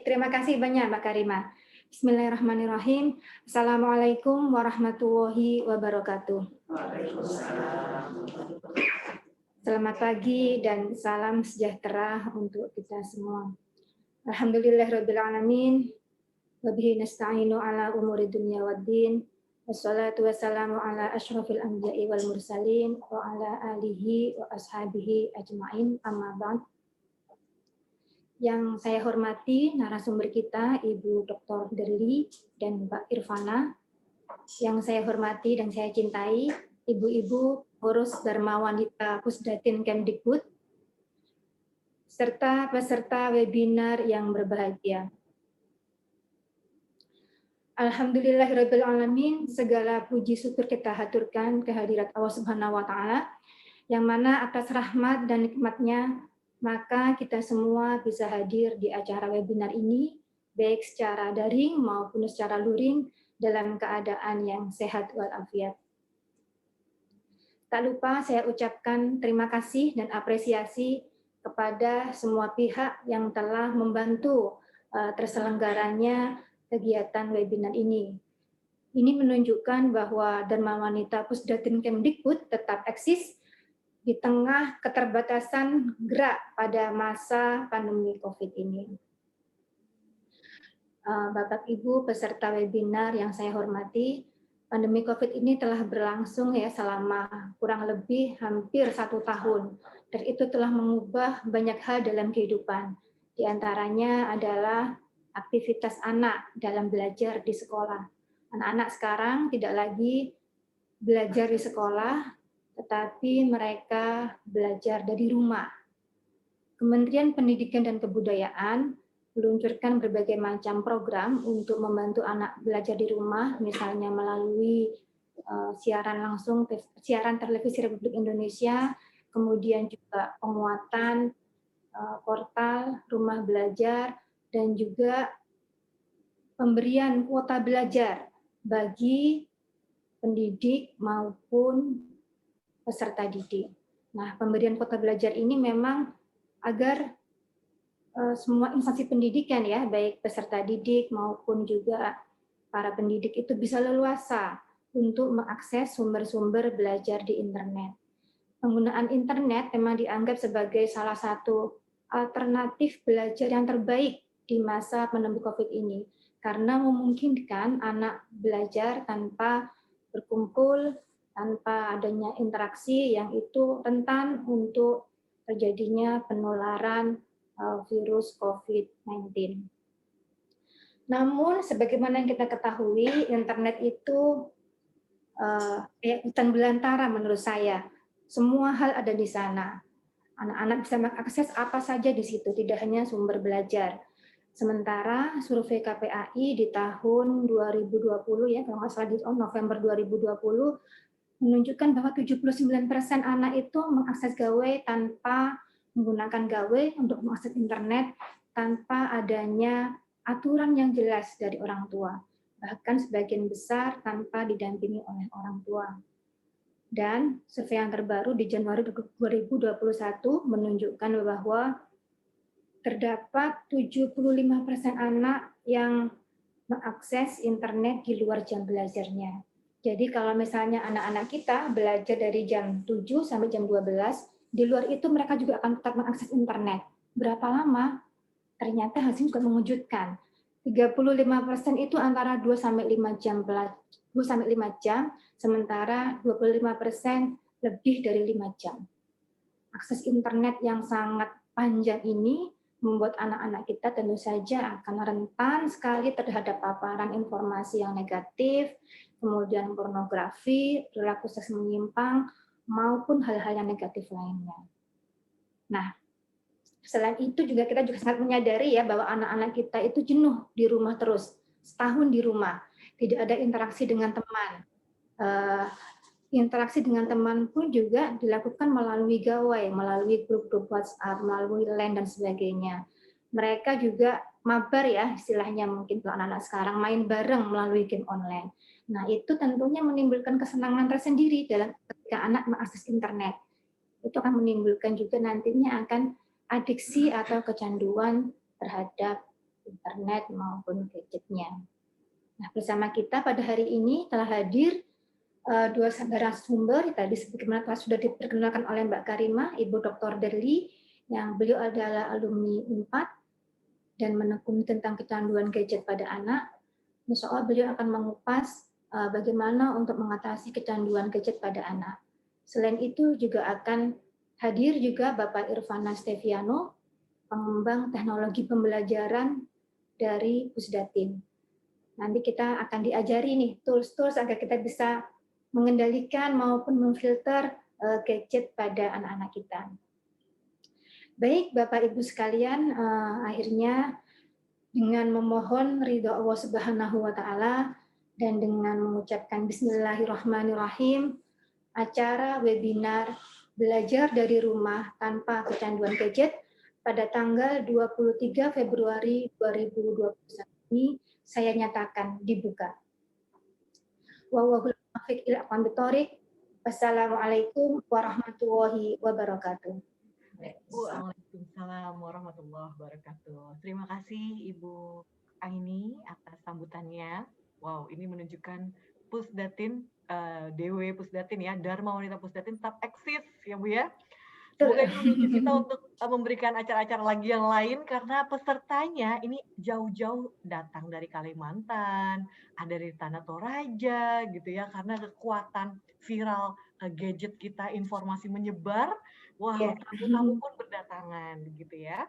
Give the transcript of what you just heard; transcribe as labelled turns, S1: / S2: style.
S1: Terima kasih banyak Mbak Karima. Bismillahirrahmanirrahim. Assalamualaikum warahmatullahi wabarakatuh. Selamat pagi dan salam sejahtera untuk kita semua. Alhamdulillahirabbil alamin. Wa bihi nasta'inu ala umuri dunya waddin. Wassalatu wassalamu ala asyrafil anbiya'i wal mursalin wa ala alihi wa ashabihi ajmain, amma ba'd. Yang saya hormati narasumber kita Ibu Dr. Derly dan Mbak Irfana. Yang saya hormati dan saya cintai Ibu-ibu Pengurus Dharma Wanita Pusdatin Kemdikbud serta peserta webinar yang berbahagia. Alhamdulillahirabbil alamin, segala puji syukur kita haturkan kehadirat Allah Subhanahu wa taala yang mana atas rahmat dan nikmatnya maka kita semua bisa hadir di acara webinar ini, baik secara daring maupun secara luring, dalam keadaan yang sehat walafiat. Tak lupa saya ucapkan terima kasih dan apresiasi kepada semua pihak yang telah membantu terselenggaranya kegiatan webinar ini. Ini menunjukkan bahwa Dharma Wanita Pusdatin Kemdikbud tetap eksis di tengah keterbatasan gerak pada masa pandemi COVID ini. Bapak Ibu peserta webinar yang saya hormati, pandemi COVID ini telah berlangsung ya selama kurang lebih hampir 1 tahun, dan itu telah mengubah banyak hal dalam kehidupan. Di antaranya adalah aktivitas anak dalam belajar di sekolah. Anak-anak sekarang tidak lagi belajar di sekolah, tetapi mereka belajar dari rumah. Kementerian Pendidikan dan Kebudayaan meluncurkan berbagai macam program untuk membantu anak belajar di rumah, misalnya melalui siaran televisi Republik Indonesia, kemudian juga penguatan portal rumah belajar, dan juga pemberian kuota belajar bagi pendidik maupun peserta didik. Nah, pemberian kuota belajar ini memang agar semua instansi pendidikan ya, baik peserta didik maupun juga para pendidik itu bisa leluasa untuk mengakses sumber-sumber belajar di internet. Penggunaan internet memang dianggap sebagai salah satu alternatif belajar yang terbaik di masa pandemi COVID ini, karena memungkinkan anak belajar tanpa berkumpul, tanpa adanya interaksi yang itu rentan untuk terjadinya penularan virus COVID-19. Namun, sebagaimana yang kita ketahui, internet itu kayak hutan belantara menurut saya. Semua hal ada di sana. Anak-anak bisa mengakses apa saja di situ, tidak hanya sumber belajar. Sementara survei KPAI di tahun 2020 ya, kalau nggak salah di November 2020 menunjukkan bahwa 79% anak itu mengakses gawai tanpa menggunakan gawai untuk mengakses internet tanpa adanya aturan yang jelas dari orang tua. Bahkan sebagian besar tanpa didampingi oleh orang tua. Dan survei yang terbaru di Januari 2021 menunjukkan bahwa terdapat 75% anak yang mengakses internet di luar jam belajarnya. Jadi kalau misalnya anak-anak kita belajar dari jam 7 sampai jam 12, di luar itu mereka juga akan tetap mengakses internet. Berapa lama? Ternyata hasilnya juga mengejutkan. 35% itu antara 2 sampai 5 jam 2 sampai 5 jam, sementara 25% lebih dari 5 jam. Akses internet yang sangat panjang ini membuat anak-anak kita tentu saja akan rentan sekali terhadap paparan informasi yang negatif, kemudian pornografi, perilaku seks menyimpang, maupun hal-hal yang negatif lainnya. Nah, selain itu juga kita juga sangat menyadari ya bahwa anak-anak kita itu jenuh di rumah terus, setahun di rumah, tidak ada interaksi dengan teman. Interaksi dengan teman pun juga dilakukan melalui gawai, melalui grup-grup WhatsApp, melalui LAN dan sebagainya. Mereka juga mabar ya, istilahnya mungkin kalau anak-anak sekarang main bareng melalui game online. Nah, itu tentunya menimbulkan kesenangan tersendiri dalam ketika anak mengakses internet. Itu akan menimbulkan juga nantinya akan adiksi atau kecanduan terhadap internet maupun gadgetnya. Nah, bersama kita pada hari ini telah hadir dua narasumber tadi sebagaimana telah sudah diperkenalkan oleh Mbak Karimah, Ibu Dr. Derly, yang beliau adalah alumni Unpad dan menekuni tentang kecanduan gadget pada anak. Insya Allah beliau akan mengupas bagaimana untuk mengatasi kecanduan gadget pada anak. Selain itu juga akan hadir juga Bapak Irfana Steviano, pengembang teknologi pembelajaran dari Pusdatin. Nanti kita akan diajari nih tools-tools agar kita bisa mengendalikan maupun memfilter gadget pada anak-anak kita. Baik Bapak Ibu sekalian, akhirnya dengan memohon ridho Allah Subhanahu wa taala dan dengan mengucapkan bismillahirrahmanirrahim, acara webinar belajar dari rumah tanpa kecanduan gadget pada tanggal 23 Februari 2021 ini saya nyatakan dibuka. Wallahul muwaffiq ila aqwamit thoriq. Wassalamualaikum warahmatullahi wabarakatuh.
S2: Waalaikumsalam warahmatullahi wabarakatuh. Terima kasih Ibu Aini atas sambutannya. Wow, ini menunjukkan Pusdatin, DW Pusdatin ya, Dharma Wanita Pusdatin tetap eksis ya Bu ya. Semoga ini memicu kita untuk memberikan acara-acara lagi yang lain karena pesertanya ini jauh-jauh datang dari Kalimantan, ada dari Tanah Toraja gitu ya, karena kekuatan viral gadget kita, informasi menyebar, wah tamu-tamu pun berdatangan gitu ya.